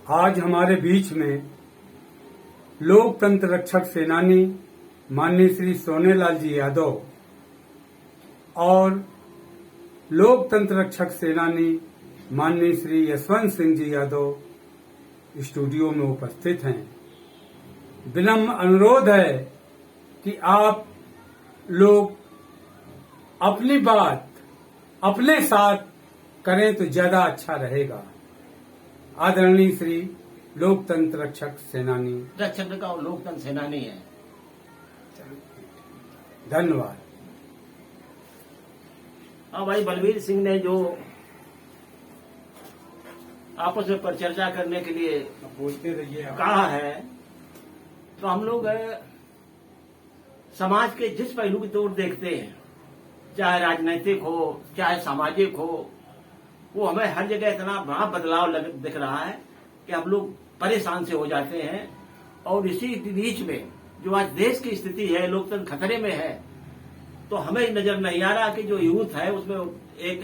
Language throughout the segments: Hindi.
आज हमारे बीच में लोकतंत्र रक्षक सेनानी माननीय श्री सोनेलाल जी यादव और लोकतंत्र रक्षक सेनानी माननीय श्री यशवंत सिंह जी यादव स्टूडियो में उपस्थित हैं। विनम्र अनुरोध है कि आप लोग अपनी बात अपने साथ करें तो ज्यादा अच्छा रहेगा। आदरणीय श्री लोकतंत्र रक्षक सेनानी रक्षक का लोकतंत्र सेनानी है। धन्यवाद। हाँ भाई, बलवीर सिंह ने जो आपस में परिचर्चा करने के लिए बोलते रहिए कहा है, तो हम लोग समाज के जिस पहलू की तौर देखते हैं, चाहे राजनीतिक हो चाहे सामाजिक हो, वो हमें हर जगह इतना बड़ा बदलाव दिख रहा है कि हम लोग परेशान से हो जाते हैं। और इसी बीच में जो आज देश की स्थिति है, लोकतंत्र खतरे में है, तो हमें नजर नहीं आ रहा कि जो यूथ है उसमें एक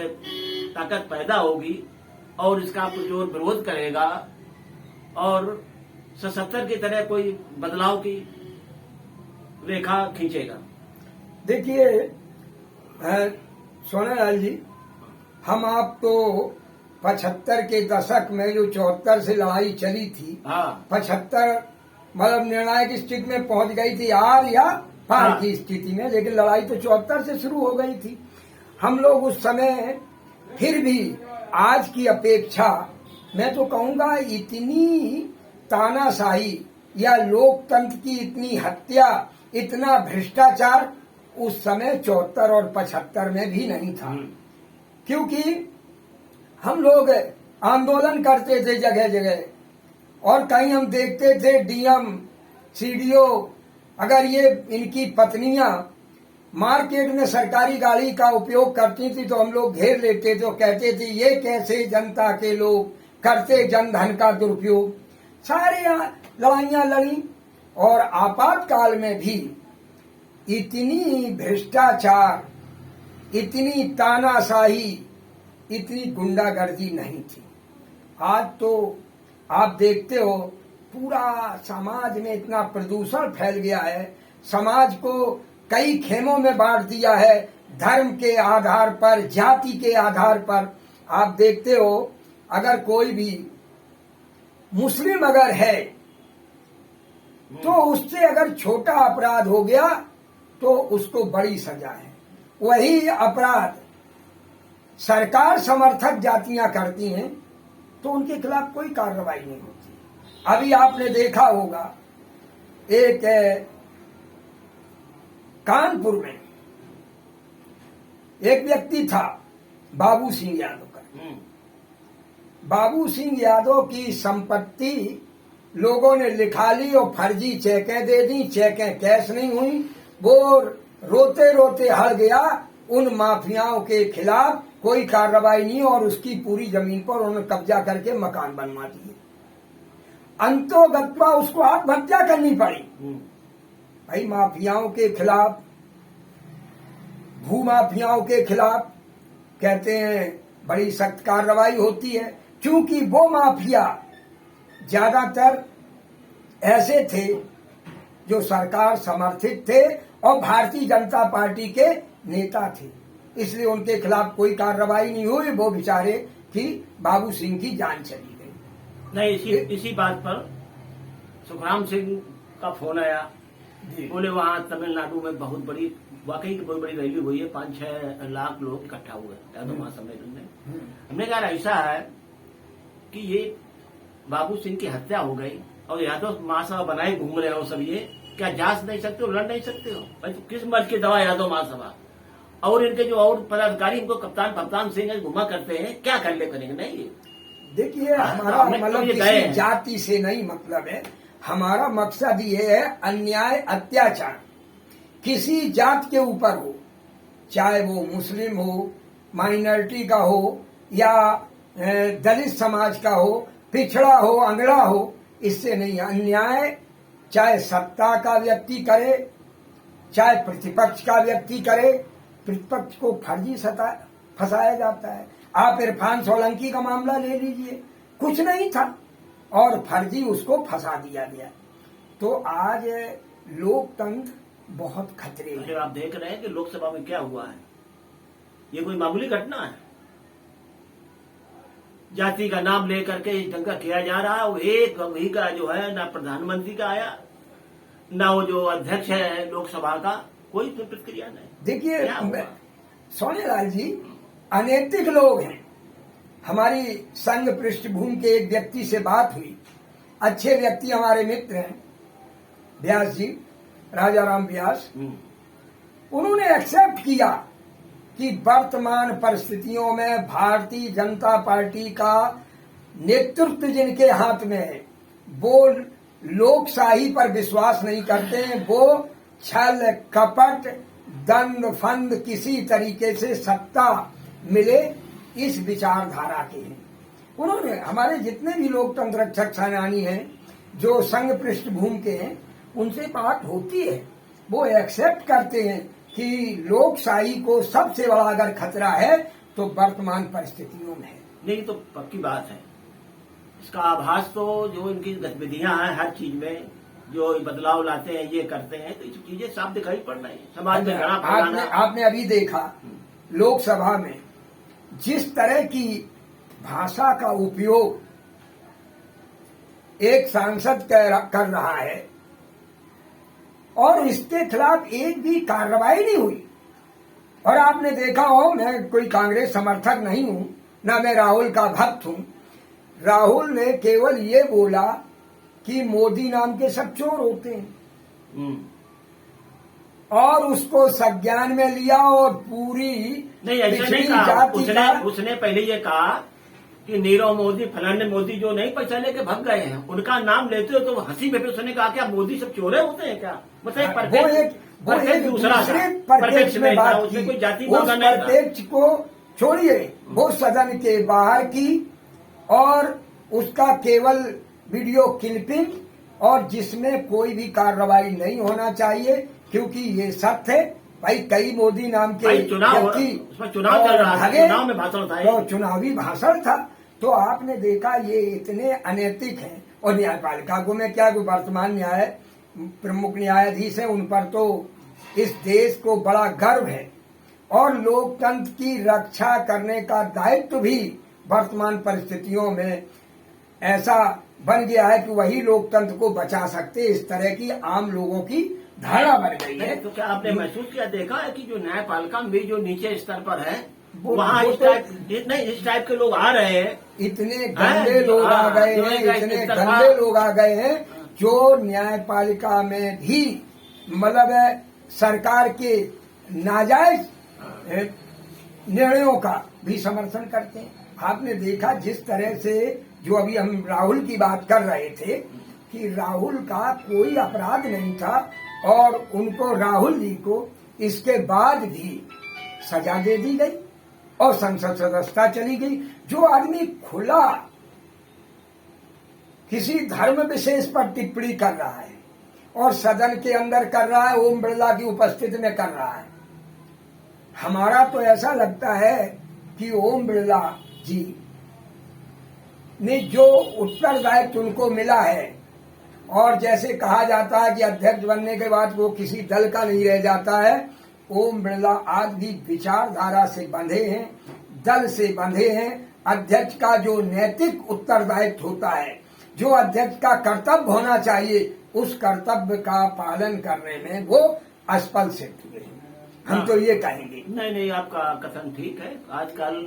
ताकत पैदा होगी और इसका जो विरोध करेगा और 77 की तरह कोई बदलाव की रेखा खींचेगा। देखिए सोनेलाल जी, हम आप तो 75 के दशक में जो 74 से लड़ाई चली थी, 75 मतलब निर्णायक स्थिति में पहुंच गई थी, आर या पार की स्थिति में, लेकिन लड़ाई तो 74 से शुरू हो गई थी। हम लोग उस समय फिर भी आज की अपेक्षा मैं तो कहूंगा इतनी तानाशाही या लोकतंत्र की इतनी हत्या, इतना भ्रष्टाचार उस समय 74 और 75 में भी नहीं था। क्योंकि हम लोग आंदोलन करते थे जगह जगह और कहीं हम देखते थे डीएम सीडीओ, अगर ये इनकी पत्नियां मार्केट में सरकारी गाड़ी का उपयोग करती थी तो हम लोग घेर लेते थे, कहते थे ये कैसे जनता के लोग करते जनधन का दुरुपयोग। सारी लड़ाइयां लड़ी और आपातकाल में भी इतनी भ्रष्टाचार, इतनी तानाशाही, इतनी गुंडागर्दी नहीं थी। आज तो आप देखते हो पूरा समाज में इतना प्रदूषण फैल गया है, समाज को कई खेमों में बांट दिया है, धर्म के आधार पर, जाति के आधार पर। आप देखते हो अगर कोई भी मुस्लिम अगर है तो उससे अगर छोटा अपराध हो गया तो उसको बड़ी सजा है। वही अपराध सरकार समर्थक जातियां करती हैं तो उनके खिलाफ कोई कार्रवाई नहीं होती। अभी आपने देखा होगा एक कानपुर में एक व्यक्ति था बाबू सिंह यादव का। बाबू सिंह यादव की संपत्ति लोगों ने लिखा ली और फर्जी चेकें दे दी, चेकें कैश नहीं हुई। वो रोते रोते हड़ गया, उन माफियाओं के खिलाफ कोई कार्रवाई नहीं और उसकी पूरी जमीन पर उन्होंने कब्जा करके मकान बनवा दिए। अंतोगत्वा उसको आत्महत्या करनी पड़ी। भाई माफियाओं के खिलाफ, भू माफियाओं के खिलाफ कहते हैं बड़ी सख्त कार्रवाई होती है, क्योंकि वो माफिया ज्यादातर ऐसे थे जो सरकार समर्थित थे और भारतीय जनता पार्टी के नेता थे, इसलिए उनके खिलाफ कोई कार्रवाई नहीं हुई। वो बेचारे की बाबू सिंह की जान चली गई। नहीं, इसी बात पर सुखराम सिंह का फोन आया, बोले वहां तमिलनाडु में बहुत बड़ी, वाकई की बहुत बड़ी रैली हुई है, 5-6 लाख लोग इकट्ठा हुए यादव महासम्मेलन में। हमने कहा ऐसा है कि ये बाबू सिंह की हत्या हो गई और यादव महासभा बनाए घूम रहे हो सब, ये क्या जांच नहीं सकते हो, लड़ नहीं सकते हो? भाई तो किस मर्ज की दवा यादव महासभा और इनके जो और पदाधिकारी इनको कप्तान सिंह घुमा करते हैं, क्या कर ले करेंगे? नहीं, देखिए हमारा मतलब किसी जाति से नहीं मतलब है, हमारा मकसद ये है अन्याय अत्याचार किसी जात के ऊपर हो, चाहे वो मुस्लिम हो, माइनॉरिटी का हो या दलित समाज का हो, पिछड़ा हो, अंगड़ा हो, इससे नहीं। अन्याय चाहे सत्ता का व्यक्ति करे, चाहे प्रतिपक्ष का व्यक्ति करे, प्रतिपक्ष को फर्जी फंसाया जाता है। आप इरफान सोलंकी का मामला ले लीजिए, कुछ नहीं था, और फर्जी उसको फंसा दिया गया। तो आज लोकतंत्र बहुत खतरे में। आप देख रहे हैं कि लोकसभा में क्या हुआ है, ये कोई मामूली घटना है? जाति का नाम लेकर के इस ढंग का किया जा रहा है। वो एक वही का जो है ना प्रधानमंत्री का आया, ना वो जो अध्यक्ष है लोकसभा का, कोई प्रतिक्रिया नहीं। देखिए सोनेलाल जी अनैतिक लोग हैं। हमारी संघ पृष्ठभूमि के एक व्यक्ति से बात हुई, अच्छे व्यक्ति हमारे मित्र हैं व्यास जी, राजा राम व्यास। उन्होंने एक्सेप्ट किया कि वर्तमान परिस्थितियों में भारतीय जनता पार्टी का नेतृत्व जिनके हाथ में है वो लोकशाही पर विश्वास नहीं करते हैं, वो छल कपट दंड फंद किसी तरीके से सत्ता मिले इस विचारधारा के हैं। उन्होंने हमारे जितने भी लोकतंत्र रक्षक सेनानी हैं जो संघ पृष्ठभूमि के हैं उनसे बात होती है, वो एक्सेप्ट करते हैं कि लोकशाही को सबसे बड़ा अगर खतरा है तो वर्तमान परिस्थितियों में है। नहीं तो पक्की बात है, इसका आभास तो जो इनकी गतिविधियां हैं हर चीज में जो बदलाव लाते हैं ये करते हैं, तो ये चीजें साफ दिखाई पड़ रही है समाज में। आपने अभी देखा लोकसभा में जिस तरह की भाषा का उपयोग एक सांसद कर रहा है और इसके खिलाफ एक भी कार्रवाई नहीं हुई। और आपने देखा हो, मैं कोई कांग्रेस समर्थक नहीं हूं, ना मैं राहुल का भक्त हूं, राहुल ने केवल ये बोला कि मोदी नाम के सब चोर होते हैं और उसको संज्ञान में लिया और पूरी नहीं ऐसा नहीं कहा। उसने पहले ये कहा कि नीरव मोदी फलाने मोदी जो नहीं पैसा लेके भाग गए हैं उनका नाम लेते हो तो हंसी में उसने कहा क्या मोदी सब चोरे होते हैं क्या? मतलब दूसरा उसमें कोई जाति प्रत्यक्ष को छोड़िए, वो सदन के बाहर की और उसका केवल वीडियो क्लिपिंग और जिसमें कोई भी कार्रवाई नहीं होना चाहिए क्योंकि ये सत्य है भाई। कई मोदी नाम के व्यक्ति चुनाव चल रहा है, चुनाव में भाषण था तो चुनावी भाषण था। तो आपने देखा ये इतने अनैतिक हैं। और न्यायपालिका को मैं क्या, वर्तमान न्याय प्रमुख न्यायाधीश है, उन पर तो इस देश को बड़ा गर्व है और लोकतंत्र की रक्षा करने का दायित्व भी वर्तमान परिस्थितियों में ऐसा बन गया है कि वही लोकतंत्र को बचा सकते। इस तरह की आम लोगों की धारणा बन गई है। तो क्या आपने महसूस किया, देखा है कि जो न्यायपालिका में जो नीचे स्तर पर है वहाँ इस टाइप के लोग आ रहे हैं, इतने गंदे लोग आ गए हैं, इतने गंदे लोग आ गए हैं जो न्यायपालिका में भी मतलब सरकार के नाजायज निर्णयों का भी समर्थन करते हैं। आपने देखा जिस तरह से जो अभी हम राहुल की बात कर रहे थे कि राहुल का कोई अपराध नहीं था और उनको, राहुल जी को इसके बाद भी सजा दे दी गई और संसद सदस्यता चली गई। जो आदमी खुला किसी धर्म विशेष पर टिप्पणी कर रहा है और सदन के अंदर कर रहा है, ओम बिरला की उपस्थिति में कर रहा है, हमारा तो ऐसा लगता है कि ओम बिरला जी ने जो उत्तरदायित्व उनको मिला है और जैसे कहा जाता है कि अध्यक्ष बनने के बाद वो किसी दल का नहीं रह जाता है, ओम बिरला आज भी विचारधारा से बंधे हैं, दल से बंधे हैं। अध्यक्ष का जो नैतिक उत्तरदायित्व होता है, जो अध्यक्ष का कर्तव्य होना चाहिए, उस कर्तव्य का पालन करने में वो असफल सिद्ध हुए हैं। हम तो ये कहेंगे। नहीं, आपका कथन ठीक है। आजकल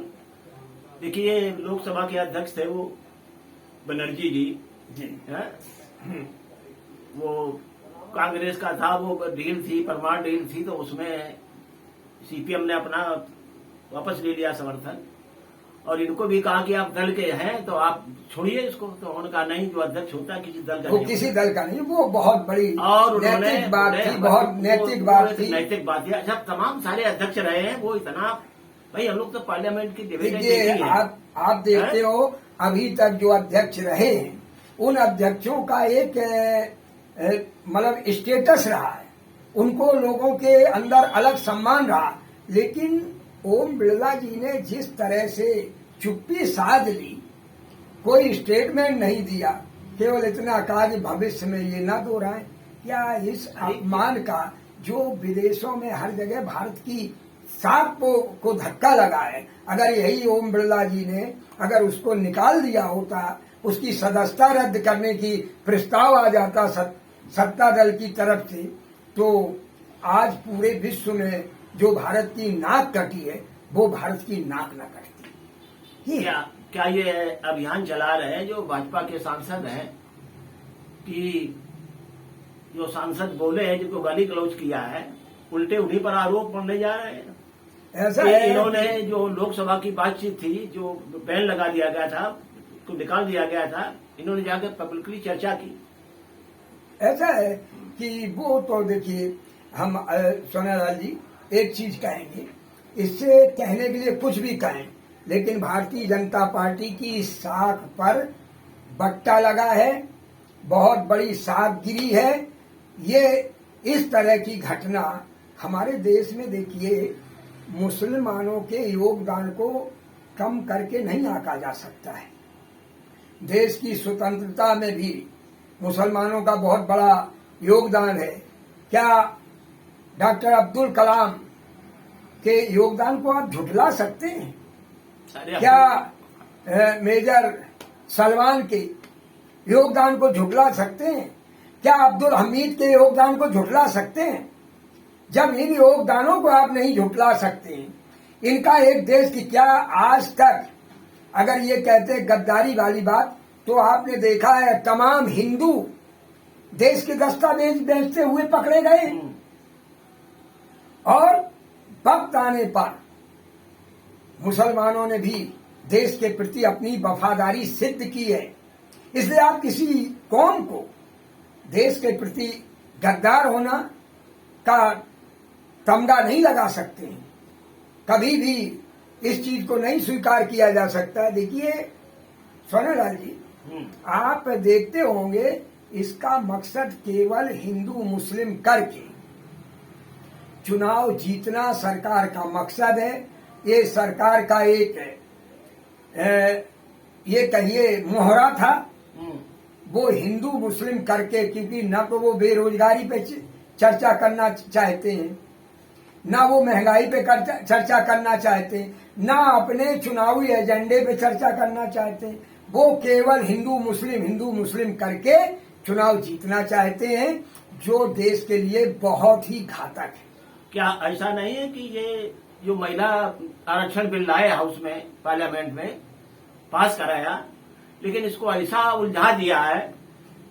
देखिए लोकसभा के अध्यक्ष थे वो बनर्जी जी है, वो कांग्रेस का था, वो डील थी, परमार डील थी, तो उसमें सीपीएम ने अपना वापस ले लिया समर्थन और इनको भी कहा कि आप दल के हैं तो आप छोड़िए इसको। तो उन्होंने कहा नहीं, जो अध्यक्ष होता है किसी दल का नहीं, किसी दल का नहीं। वो बहुत बड़ी और नैतिक बात थी, बहुत नैतिक बात थी, नैतिक बात थी। अच्छा, तमाम सारे अध्यक्ष रहे हैं वो इतना, भाई हम लोग तो पार्लियामेंट की डिबेट आप देखते हो अभी तक जो अध्यक्ष रहे हैं उन अध्यक्षों का एक मतलब स्टेटस रहा है, उनको लोगों के अंदर अलग सम्मान रहा। लेकिन ओम बिरला जी ने जिस तरह से चुप्पी साध ली, कोई स्टेटमेंट नहीं दिया, केवल इतना कहा कि भविष्य में ये ना दोहराएं। क्या इस अपमान का जो विदेशों में हर जगह भारत की साख को धक्का लगा है, अगर यही ओम बिरला जी ने अगर उसको निकाल दिया होता, उसकी सदस्यता रद्द करने की प्रस्ताव आ जाता सत्ता दल की तरफ से, तो आज पूरे विश्व में जो भारत की नाक कटी है वो भारत की नाक न कटती। क्या ये अभियान चला रहे हैं जो भाजपा के सांसद हैं कि जो सांसद बोले हैं जिनको गाली गलौज किया है, उल्टे उन्हीं पर आरोप पड़ने जा रहे हैं? ऐसा है, इन्होंने जो लोकसभा की बातचीत थी, जो बैन लगा दिया गया था, तो निकाल दिया गया था, इन्होंने जाकर पब्लिकली चर्चा की। ऐसा है कि वो तो देखिए, हम सोनालाल जी एक चीज कहेंगे, इससे कहने के लिए कुछ भी कहें, लेकिन भारतीय जनता पार्टी की साख पर बट्टा लगा है, बहुत बड़ी साख गिरी है। ये इस तरह की घटना हमारे देश में देखिए मुसलमानों के योगदान को कम करके नहीं आंका जा सकता है। देश की स्वतंत्रता में भी मुसलमानों का बहुत बड़ा योगदान है। क्या डॉक्टर अब्दुल कलाम के योगदान को आप झुठला सकते हैं? क्या मेजर सलमान के योगदान को झुठला सकते हैं? क्या अब्दुल हमीद के योगदान को झुठला सकते हैं? जब इन योगदानों को आप नहीं झुठला सकते, इनका एक देश की, क्या आज तक अगर ये कहते गद्दारी वाली बात, तो आपने देखा है तमाम हिंदू देश के दस्तावेज बेचते हुए पकड़े गए, और वक्त आने पर मुसलमानों ने भी देश के प्रति अपनी वफादारी सिद्ध की है। इसलिए आप किसी कौम को देश के प्रति गद्दार होना का तमगा नहीं लगा सकते हैं। कभी भी इस चीज को नहीं स्वीकार किया जा सकता है। देखिए सोनालाल जी, आप देखते होंगे इसका मकसद केवल हिंदू मुस्लिम करके चुनाव जीतना सरकार का मकसद है। ये सरकार का एक ये कहिए मोहरा था, वो हिंदू मुस्लिम करके, क्योंकि न तो वो बेरोजगारी पे चर्चा करना चाहते हैं, ना वो महंगाई पे चर्चा करना चाहते हैं, ना अपने चुनावी एजेंडे पे चर्चा करना चाहते हैं। वो केवल हिंदू मुस्लिम करके चुनाव जीतना चाहते हैं, जो देश के लिए बहुत ही घातक है। क्या ऐसा नहीं है कि ये जो महिला आरक्षण बिल लाए हाउस में, पार्लियामेंट में पास कराया, लेकिन इसको ऐसा उलझा दिया है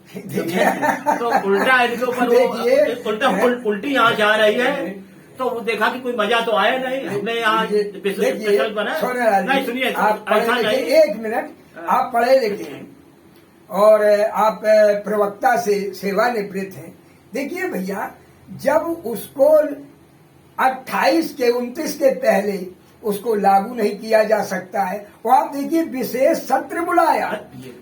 तो उल्टा इनके ऊपर उल्टी यहाँ जा रही है, तो वो देखा कि कोई मजा तो आया नहीं, हमने यहाँ स्पेशल बना नहीं। सुनिए, ऐसा नहीं, एक मिनट, आप पढ़े लिखे हैं और आप प्रवक्ता से सेवानिवृत्त हैं। देखिए भैया, जब उसको 28 के 29 के पहले उसको लागू नहीं किया जा सकता है, और आप देखिए विशेष सत्र बुलाया,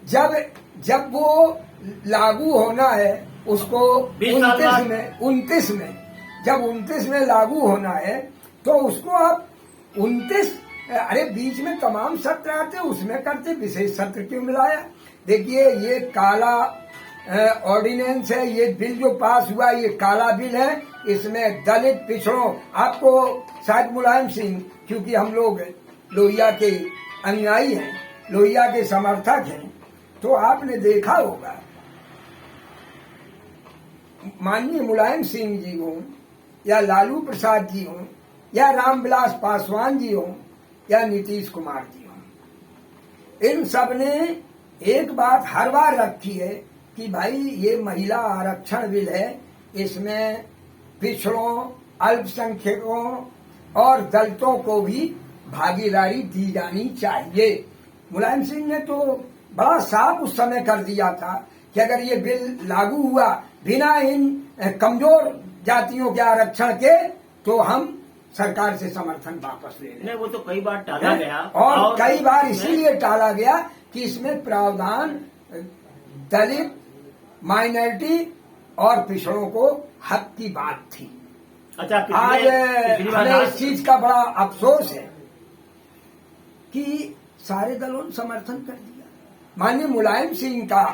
जब वो लागू होना है उसको 29 में जब 29 में लागू होना है, तो उसको आप 29, अरे बीच में तमाम सत्र आते उसमें करते, विशेष सत्र क्यों मिलाया? देखिए ये काला ऑर्डिनेंस है, ये बिल जो पास हुआ ये काला बिल है। इसमें दलित पिछड़ों, आपको शायद मुलायम सिंह, क्योंकि हम लोग लोहिया के अनुयायी हैं, लोहिया के समर्थक हैं, तो आपने देखा होगा माननीय मुलायम सिंह जी हों या लालू प्रसाद जी हों या रामविलास पासवान जी हों या नीतीश कुमार जी हों, इन सब ने एक बात हर बार रखी है कि भाई ये महिला आरक्षण बिल है, इसमें पिछड़ों, अल्पसंख्यकों और दलितों को भी भागीदारी दी जानी चाहिए। मुलायम सिंह ने तो बड़ा साफ उस समय कर दिया था कि अगर ये बिल लागू हुआ बिना इन कमजोर जातियों के आरक्षण के, तो हम सरकार से समर्थन वापस ले लें। वो तो कई बार टाला गया, और कई बार इसीलिए टाला गया कि इसमें प्रावधान दलित, माइनॉरिटी और पिछड़ों को हक की बात थी। अच्छा, आज हमें इस चीज का बड़ा अफसोस है कि सारे दलों ने समर्थन कर दिया। माननीय मुलायम सिंह का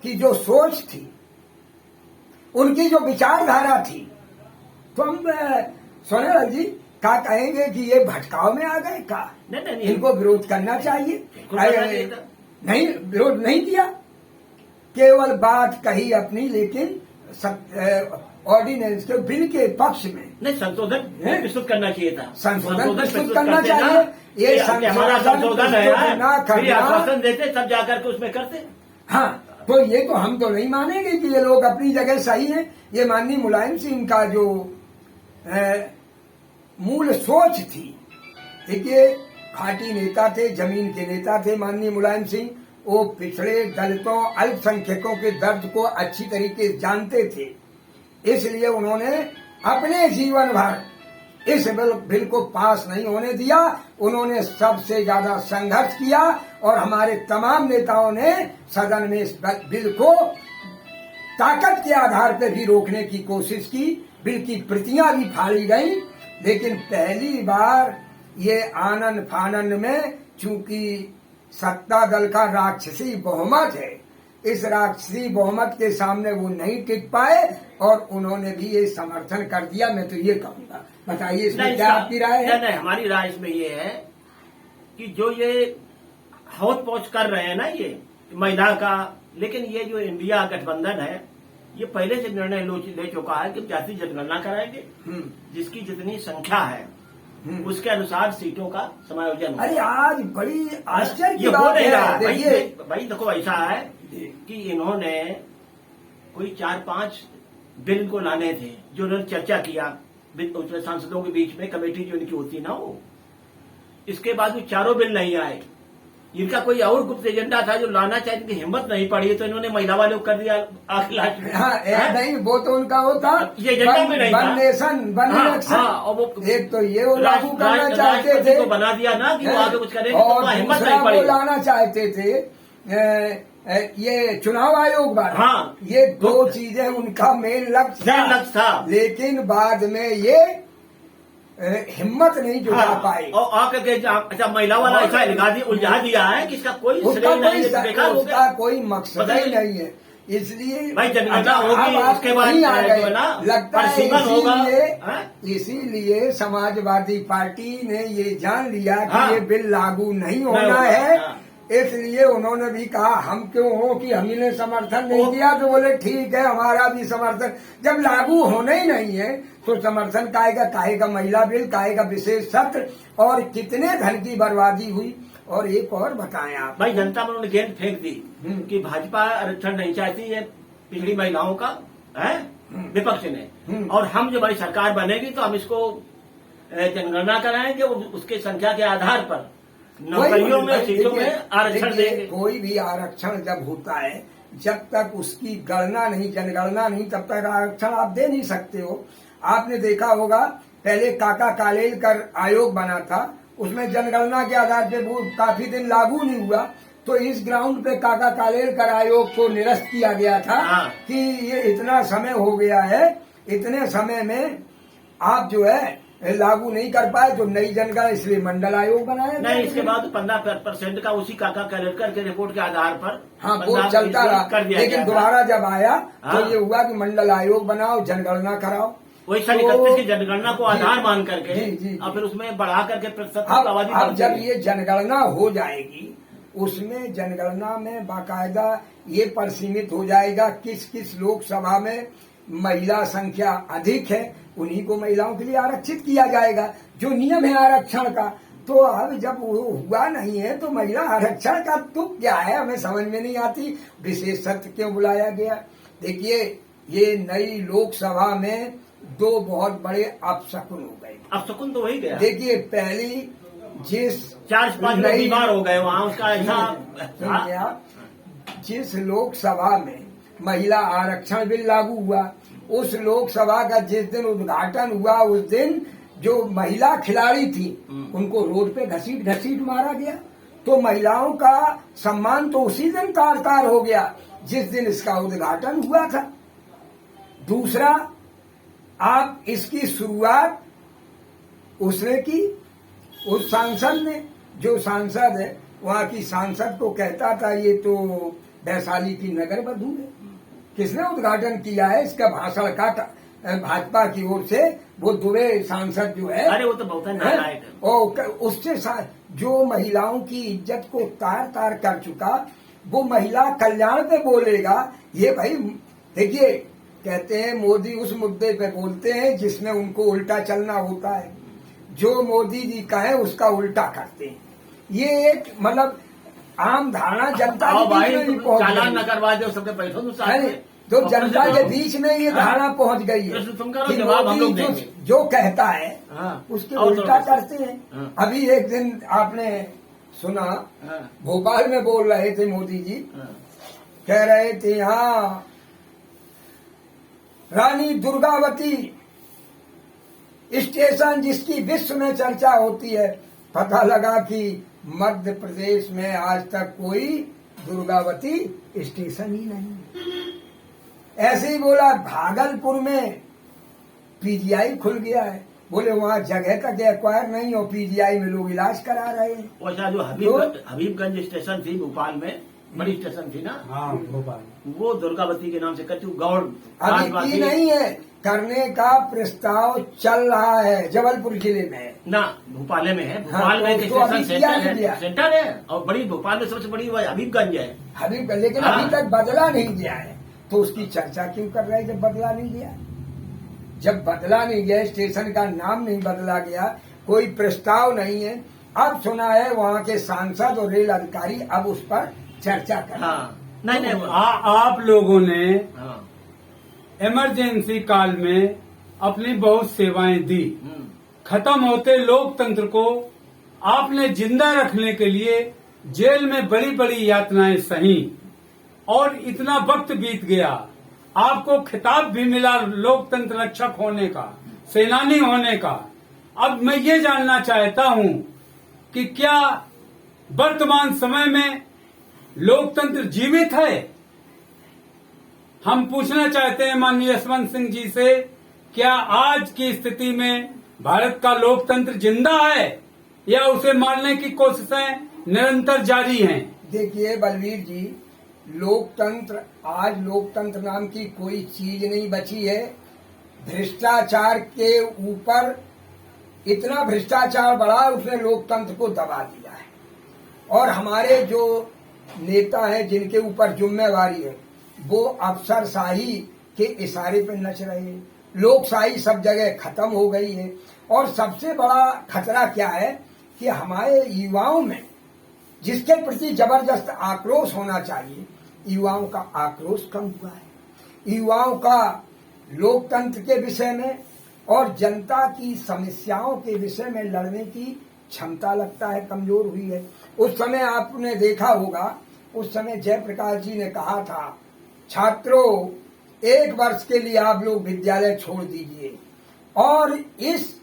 की जो सोच थी, उनकी जो विचारधारा थी, तो हम सोनेलाल जी क्या कहेंगे कि ये भटकाव में आ गए का? नहीं, इनको विरोध करना चाहिए। करना चाहिए था। नहीं, विरोध नहीं किया, केवल बात कही अपनी, लेकिन ऑर्डिनेंस के बिल के पक्ष में नहीं, संशोधन प्रस्तुत करना चाहिए था। संशोधन प्रस्तुत करना चाहिए। ये हमारा संशोधन है ना करना, आश्वासन देते तब जाकर के उसमें करते। हाँ, तो ये तो हम तो नहीं मानेंगे कि ये लोग अपनी जगह सही हैं। ये माननीय मुलायम सिंह का जो मूल सोच थी, देखिए खाटी नेता थे, जमीन के नेता थे माननीय मुलायम सिंह। वो पिछड़े दलितों, अल्पसंख्यकों के दर्द को अच्छी तरीके से जानते थे, इसलिए उन्होंने अपने जीवन भर इस बिल को पास नहीं होने दिया। उन्होंने सबसे ज्यादा संघर्ष किया और हमारे तमाम नेताओं ने सदन में इस बिल को ताकत के आधार पर भी रोकने की कोशिश की। बिल की प्रतियां भी फाड़ी गईं, लेकिन पहली बार ये आनन फानन में, चूंकि सत्ता दल का राक्षसी बहुमत है, इस राक्षसी बहुमत के सामने वो नहीं टिक पाए और उन्होंने भी ये समर्थन कर दिया। मैं तो ये कहूंगा, बताइए इसमें क्या आपकी राय है? नहीं, हमारी राय इसमें ये है कि जो ये हौच पौच कर रहे हैं ना ये महिला का, लेकिन ये जो इंडिया गठबंधन है ये पहले से निर्णय ले चुका है कि जाति जनगणना कराएंगे, जिसकी जितनी संख्या है उसके अनुसार सीटों का समायोजन। अरे आज बड़ी आश्चर्य की ये हो बात नहीं रहा है। देखिए भाई देखो, ऐसा है कि इन्होंने कोई 4-5 बिल को लाने थे जो उन्होंने चर्चा किया सांसदों के बीच में, कमेटी जो इनकी होती ना वो, इसके बाद भी चारों बिल नहीं आए। इनका कोई और गुप्त एजेंडा था जो लाना चाहिए, इनकी हिम्मत नहीं पड़ी, तो इन्होंने महिला वाले को कर दिया आखिर लास्ट में। हाँ, नहीं, वो तो उनका होता ये एजेंडा में नहीं था। One nation one election. और वो एक तो ये वो लागू करना चाहते थे, को बना दिया ना कि वो आगे कुछ करेंगे, और तो हिम्मत दूसरा नहीं पड़ी। वो लाना चाहते थे ये चुनाव आयोग बार। हाँ, ये दो चीजें उनका मेन लक्ष्य था, लेकिन बाद में ये हिम्मत नहीं जुटा पाए और आकर के अच्छा महिला वाला ऐसा उलझा दिया है कि इसका कोई श्रेय नहीं है, बेकार हो गया। उसका कोई मकसद ही नहीं है, इसलिए भाई जनगणना होगी, उसके बाद नहीं आ गए, ना लगता है होगा। इसीलिए समाजवादी पार्टी ने ये जान लिया कि हाँ, ये बिल लागू नहीं होना है। इसलिए उन्होंने भी कहा हम क्यों हो कि हम इन्हें समर्थन नहीं दिया, तो बोले ठीक है हमारा भी समर्थन। जब लागू होना ही नहीं है तो समर्थन काहेगा महिला बिल, काहेगा विशेष सत्र, और कितने धन की बर्बादी हुई। और एक और बताएं आप भाई, जनता में उन्होंने गेंद फेंक दी कि भाजपा आरक्षण नहीं चाहती है पिछड़ी महिलाओं का, है विपक्ष ने, और हम जब हमारी सरकार बनेगी तो हम इसको जनगणना कराएंगे, उसके संख्या के आधार पर नौकरियों में, सीटों में आरक्षण देंगे। कोई भी आरक्षण जब होता है, जब तक उसकी गणना नहीं, जनगणना नहीं, तब तक आरक्षण आप दे नहीं सकते हो। आपने देखा होगा पहले काका कालेलकर आयोग बना था, उसमें जनगणना के आधार पे वो काफी दिन लागू नहीं हुआ, तो इस ग्राउंड पे काका कालेलकर आयोग को निरस्त किया गया था कि ये इतना समय हो गया है, इतने समय में आप जो है लागू नहीं कर पाए, तो नई जनगणना, इसलिए मंडल आयोग बनाया गया। नहीं, इसके बाद 15% का उसी काका कालेलकर के रिपोर्ट के आधार पर हाँ वो चलता रहा, लेकिन दोबारा जब आया तो ये हुआ कि मंडल आयोग बनाओ, जनगणना कराओ। वही सन 31 की जनगणना को आधार मान करके और फिर उसमें बढ़ा करके प्रतिशत आबादी। अब जब ये जनगणना हो जाएगी, उसमें जनगणना में बाकायदा ये परिसीमित हो जाएगा किस किस लोकसभा में महिला संख्या अधिक है, उन्हीं को महिलाओं के लिए आरक्षित किया जाएगा, जो नियम है आरक्षण का। तो अब जब वो हुआ नहीं है तो महिला आरक्षण का तुक क्या है, हमें समझ में नहीं आती। विशेष सत्र क्यों बुलाया गया? देखिए, ये नई लोकसभा में दो बहुत बड़े अपशकुन हो गए। अपशकुन तो वही गया। देखिए, पहली जिस 4-5 लोग बीमार हो गए वहाँ, उसका ऐसा जिस लोकसभा में महिला आरक्षण बिल लागू हुआ, उस लोकसभा का जिस दिन उद्घाटन हुआ, उस दिन जो महिला खिलाड़ी थी उनको रोड पे घसीट घसीट मारा गया। तो महिलाओं का सम्मान तो उसी दिन तार तार हो गया जिस दिन इसका उद्घाटन हुआ था। दूसरा, आप इसकी शुरुआत उसने की, उस सांसद ने, जो सांसद है वहां की सांसद को कहता था ये तो वैशाली की नगर वधु है। किसने उद्घाटन किया है इसका भाषण का? भाजपा की ओर से वो दुबे सांसद जो है, अरे वो तो बहुत नालायक है। और उससे जो महिलाओं की इज्जत को तार तार कर चुका, वो महिला कल्याण पे बोलेगा। ये भाई देखिए, कहते हैं मोदी उस मुद्दे पे बोलते हैं जिसमें उनको उल्टा चलना होता है। जो मोदी जी कहे उसका उल्टा करते हैं। ये एक मतलब आम धारणा जनता के बीच में भी पहुंच चालान गई। न करवा दो, सबके बैठो तो साथ में। तो जनता के बीच में ये धारणा पहुंच गई है प्रश्न तुम करो, कि जवाब हम लोग मोदी देंगे। जो कहता है हाँ, उसके और उल्टा तो- करते हैं। हाँ। अभी एक दिन आपने सुना, हाँ, भोपाल में बोल रहे थे मोदी जी, हाँ, कह रहे थे हाँ रानी दुर्गावती स्टेशन जिसकी विश्व में चर्चा होती है, पता लगा कि मध्य प्रदेश में आज तक कोई दुर्गावती स्टेशन ही नहीं। ऐसे ही बोला भागलपुर में पीजीआई खुल गया है, बोले वहाँ जगह तक एक्वायर नहीं और पीजीआई में लोग इलाज करा रहे हैं। वैसा जो हबीबगंज स्टेशन थी भोपाल में, बड़ी स्टेशन थी ना, हाँ भोपाल, वो दुर्गावती के नाम से करती गौड़ अभी की नहीं है, करने का प्रस्ताव चल रहा है, जबलपुर जिले में ना, भोपाल में है। हाँ, भोपाल में तो अभी स्टेशन किया नहीं गया। सेंटर है, और बड़ी भोपाल में सबसे बड़ी वो हबीबगंज है। हबीबगंज, लेकिन हाँ। अभी तक बदला नहीं गया है, तो उसकी चर्चा क्यों कर रहे हैं जब बदला नहीं गया? जब बदला नहीं गया, स्टेशन का नाम नहीं बदला गया, कोई प्रस्ताव नहीं है। अब सुना है वहाँ के सांसद और रेल अधिकारी अब उस पर चर्चा कर रहे हैं। हाँ, नहीं आप लोगों ने हाँ, इमरजेंसी काल में अपनी बहुत सेवाएं दी। खत्म होते लोकतंत्र को आपने जिंदा रखने के लिए जेल में बड़ी बड़ी यातनाएं सही, और इतना वक्त बीत गया, आपको खिताब भी मिला लोकतंत्र रक्षक होने का, सेनानी होने का। अब मैं ये जानना चाहता हूं कि क्या वर्तमान समय में लोकतंत्र जीवित है? हम पूछना चाहते हैं माननीय यशवंत सिंह जी से, क्या आज की स्थिति में भारत का लोकतंत्र जिंदा है या उसे मारने की कोशिशें निरंतर जारी हैं? देखिए बलवीर जी, लोकतंत्र, आज लोकतंत्र नाम की कोई चीज नहीं बची है। भ्रष्टाचार के ऊपर इतना भ्रष्टाचार बढ़ा, उसने लोकतंत्र को दबा दिया है। और हमारे जो नेता हैं जिनके ऊपर जिम्मेवारी है, वो अफसरशाही के इशारे पर नच रहे हैं। लोकशाही सब जगह खत्म हो गई है। और सबसे बड़ा खतरा क्या है कि हमारे युवाओं में, जिसके प्रति जबरदस्त आक्रोश होना चाहिए, युवाओं का आक्रोश कम हुआ है। युवाओं का लोकतंत्र के विषय में और जनता की समस्याओं के विषय में लड़ने की क्षमता लगता है कमजोर हुई है। उस समय आपने देखा होगा, उस समय जयप्रकाश जी ने कहा था, छात्रों 1 वर्ष के लिए आप लोग विद्यालय छोड़ दीजिए और इस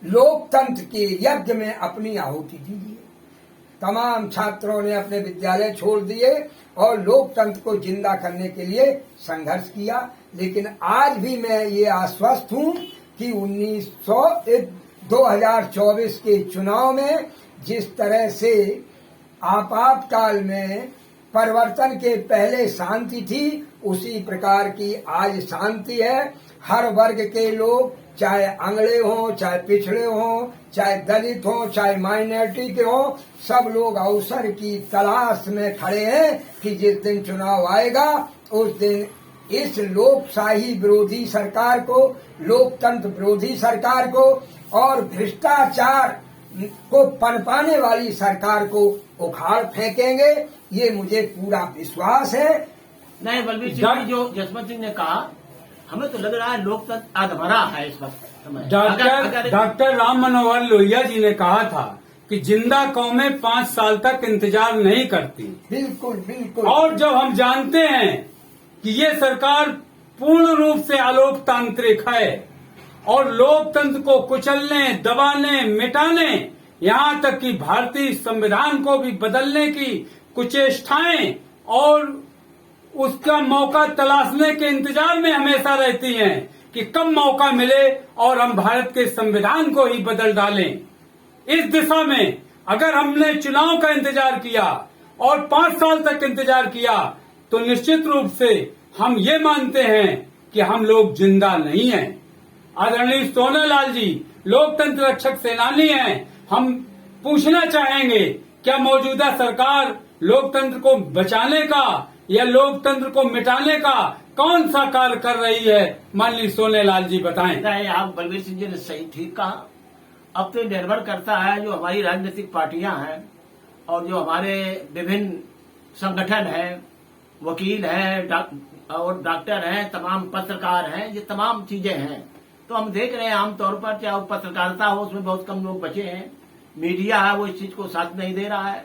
लोकतंत्र के यज्ञ में अपनी आहुति दीजिए। तमाम छात्रों ने अपने विद्यालय छोड़ दिए और लोकतंत्र को जिंदा करने के लिए संघर्ष किया। लेकिन आज भी मैं ये आश्वस्त हूं कि 2024 के चुनाव में जिस तरह से आपातकाल में परिवर्तन के पहले शांति थी, उसी प्रकार की आज शांति है। हर वर्ग के लोग, चाहे अंगड़े हों, चाहे पिछड़े हों, चाहे दलित हों, चाहे माइनॉरिटी के हों, सब लोग अवसर की तलाश में खड़े हैं कि जिस दिन चुनाव आएगा उस दिन इस लोकशाही विरोधी सरकार को, लोकतंत्र विरोधी सरकार को और भ्रष्टाचार को पनपाने वाली सरकार को उखाड़ फेंकेंगे। ये मुझे पूरा विश्वास है। नहीं, बलबीर सिंह जी, जो जसवंत सिंह ने कहा, हमें तो लग रहा है लोकतंत्र अधमरा है इस वक्त समय। डॉक्टर राम मनोहर लोहिया जी ने कहा था कि जिंदा कौमें 5 साल तक इंतजार नहीं करती। बिल्कुल बिल्कुल। और जब हम जानते हैं कि ये सरकार पूर्ण रूप से अलोकतांत्रिक है और लोकतंत्र को कुचलने, दबाने, मिटाने, यहाँ तक कि भारतीय संविधान को भी बदलने की कुचेष्टाएं और उसका मौका तलाशने के इंतजार में हमेशा रहती हैं कि कब मौका मिले और हम भारत के संविधान को ही बदल डालें। इस दिशा में अगर हमने चुनाव का इंतजार किया और 5 साल तक इंतजार किया तो निश्चित रूप से हम ये मानते हैं कि हम लोग जिंदा नहीं हैं। आदरणीय सोनालाल जी लोकतंत्र रक्षक सेनानी हैं। हम पूछना चाहेंगे, क्या मौजूदा सरकार लोकतंत्र को बचाने का या लोकतंत्र को मिटाने का कौन सा कार्य कर रही है? माननीय सोनेलाल जी बताएं। नहीं, आप बलबीर सिंह जी ने सही ठीक कहा। अब तो निर्भर करता है जो हमारी राजनीतिक पार्टियां हैं और जो हमारे विभिन्न संगठन हैं, वकील हैं और डॉक्टर हैं, तमाम पत्रकार हैं, ये तमाम चीजें हैं। तो हम देख रहे हैं आमतौर पर चाहे वो पत्रकारिता हो उसमें बहुत कम लोग बचे हैं, मीडिया है वो इस चीज को साथ नहीं दे रहा है।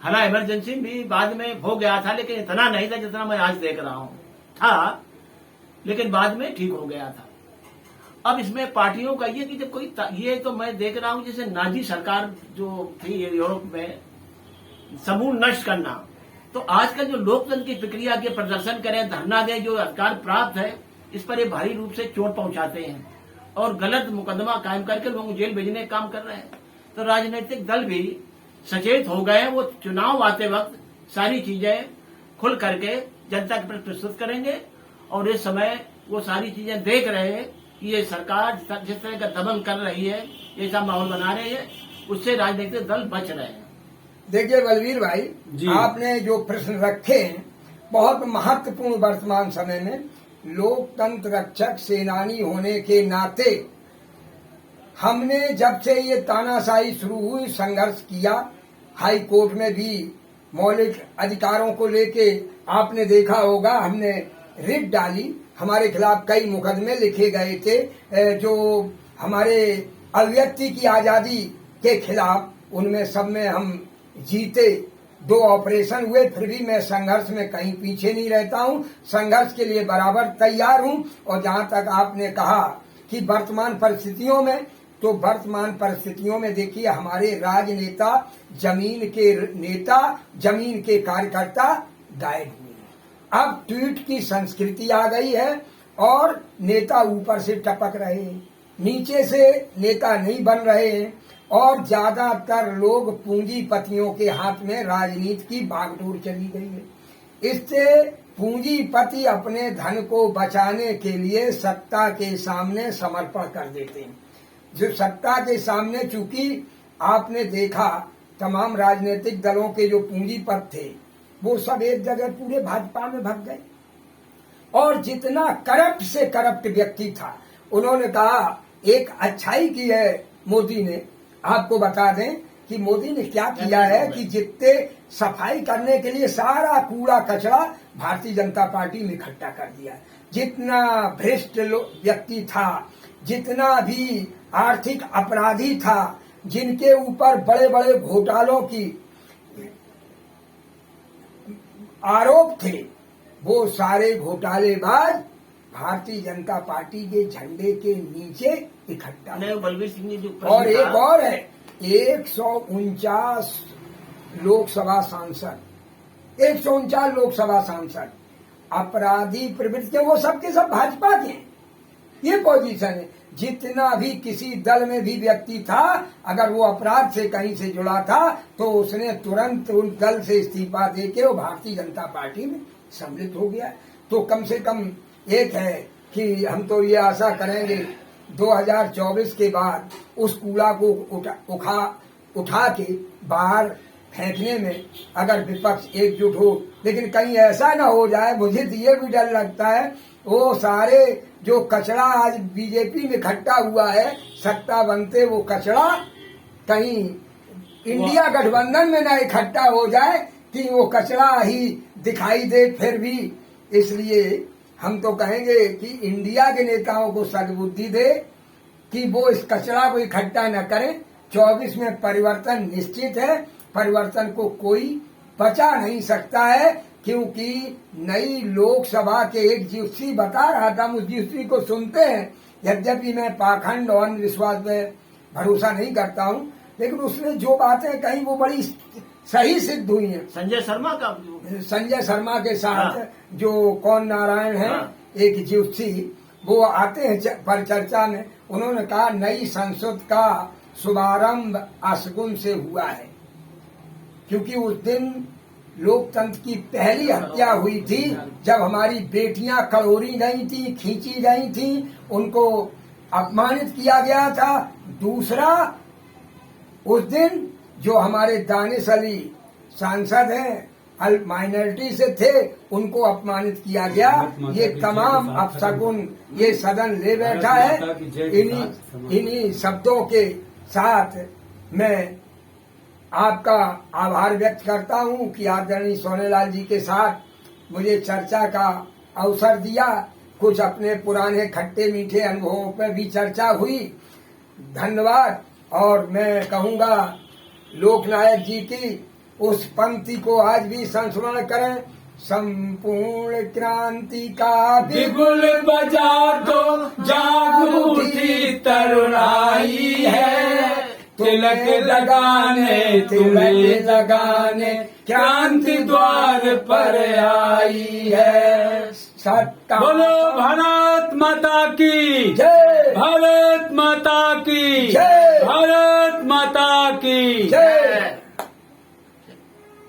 हालांकि इमरजेंसी भी बाद में हो गया था लेकिन इतना नहीं था जितना मैं आज देख रहा हूं था, लेकिन बाद में ठीक हो गया था। अब इसमें पार्टियों का ये कि जब कोई ये तो मैं देख रहा हूं जैसे नाजी सरकार जो थी यूरोप में समूह नष्ट करना, तो आजकल जो लोकतंत्र की प्रक्रिया के प्रदर्शन करें, धरना दें, जो अधिकार प्राप्त है इस पर ये भारी रूप से चोट पहुंचाते हैं और गलत मुकदमा कायम करके लोगों को जेल भेजने का काम कर रहे हैं। तो राजनीतिक दल भी सचेत हो गए, वो चुनाव आते वक्त सारी चीजें खुल करके जनता के प्रति प्रस्तुत करेंगे और इस समय वो सारी चीजें देख रहे हैं कि ये सरकार जिस तरह का दमन कर रही है, ऐसा माहौल बना रही है, उससे राजनीतिक दल बच रहे हैं। देखिए बलवीर भाई, आपने जो प्रश्न रखे हैं बहुत महत्वपूर्ण वर्तमान समय में। लोकतंत्र रक्षक सेनानी होने के नाते हमने जब से ये तानाशाही शुरू हुई संघर्ष किया, हाई कोर्ट में भी मौलिक अधिकारों को लेके आपने देखा होगा हमने रिट डाली, हमारे खिलाफ कई मुकदमे लिखे गए थे जो हमारे अभिव्यक्ति की आजादी के खिलाफ, उनमें सब में हम जीते। 2 ऑपरेशन हुए, फिर भी मैं संघर्ष में कहीं पीछे नहीं रहता हूं, संघर्ष के लिए बराबर तैयार हूं। और जहां तक आपने कहा कि वर्तमान परिस्थितियों में, तो वर्तमान परिस्थितियों में देखिए हमारे राजनेता, जमीन के नेता, जमीन के कार्यकर्ता गायब हुए हैं। अब ट्वीट की संस्कृति आ गई है और नेता ऊपर से टपक रहे हैं, नीचे से नेता नहीं बन रहे हैं और ज्यादातर लोग पूंजीपतियों के हाथ में राजनीति की बागडोर चली गई है। इससे पूंजीपति अपने धन को बचाने के लिए सत्ता के सामने समर्पण कर देते हैं। जो सत्ता के सामने, चूंकि आपने देखा तमाम राजनीतिक दलों के जो पूंजीपति थे वो सब एक जगह पूरे भाजपा में भग गए और जितना करप्ट से करप्ट व्यक्ति था, उन्होंने कहा एक अच्छाई की है मोदी ने। आपको बता दें कि मोदी ने क्या किया है कि जितने सफाई करने के लिए सारा कूड़ा कचरा भारतीय जनता पार्टी में इकट्ठा कर दिया। जितना भ्रष्ट व्यक्ति था, जितना भी आर्थिक अपराधी था, जिनके ऊपर बड़े बड़े घोटालों की आरोप थे, वो सारे घोटालेबाज भारतीय जनता पार्टी के झंडे के नीचे इकट्ठा। बलबीर सिंह जी जो और एक और है, 149 लोकसभा सांसद, 149 लोकसभा सांसद अपराधी प्रवृत्ति के, वो सब के सब भाजपा के हैं। ये पोजीशन है। जितना भी किसी दल में भी व्यक्ति था, अगर वो अपराध से कहीं से जुड़ा था तो उसने तुरंत उन दल से इस्तीफा देके वो भारतीय जनता पार्टी में सम्मिलित हो गया। तो कम से कम एक है कि हम तो ये आशा करेंगे 2024 के बाद उस कूड़ा को उठा के बाहर फेंकने में अगर विपक्ष एकजुट हो। लेकिन कहीं ऐसा ना हो जाए, मुझे तो ये भी डर लगता है, वो सारे जो कचरा आज बीजेपी में इकट्ठा हुआ है, सत्ता बनते वो कचरा कहीं इंडिया गठबंधन में ना इकट्ठा हो जाए कि वो कचरा ही दिखाई दे फिर भी। इसलिए हम तो कहेंगे कि इंडिया के नेताओं को सद्बुद्धि दे कि वो इस कचरा को इकट्ठा न करें। 24 में परिवर्तन निश्चित है, परिवर्तन को कोई बचा नहीं सकता है, क्योंकि नई लोकसभा के एक ज्योतिषी बता रहा था, उस ज्योतिषी को सुनते हैं। यद्यपि मैं पाखंड और अंधविश्वास में भरोसा नहीं करता हूँ, लेकिन उसने जो बातें कही वो बड़ी सही सिद्ध हुई है। संजय शर्मा के साथ जो कौन नारायण है, एक ज्योतिषी, वो आते हैं पर चर्चा में। उन्होंने कहा नई संसद का शुभारंभ अशगुन से हुआ है, क्योंकि उस दिन लोकतंत्र की पहली हत्या हुई थी, जब हमारी बेटियां कड़ोरी गई थी, खींची गई थी, उनको अपमानित किया गया था। दूसरा, उस दिन जो हमारे दानिश अली सांसद हैं, माइनॉरिटी से थे, उनको अपमानित किया गया। ये तमाम अपशकुन ये सदन ले बैठा है। इन्हीं शब्दों के साथ मैं आपका आभार व्यक्त करता हूं कि आदरणीय सोनेलाल जी के साथ मुझे चर्चा का अवसर दिया। कुछ अपने पुराने खट्टे मीठे अनुभवों पर भी चर्चा हुई। धन्यवाद। और मैं कहूँगा लोकनायक जी की उस पंक्ति को आज भी संस्मरण करें, संपूर्ण क्रांति का बिगुल बजा दो, जाग उठी तरुणाई है, तिलक लगाने क्रांति द्वार पर आई है। सत्ता बोलो भारत माता की जय, भारत माता की जय, भारत माता की जय।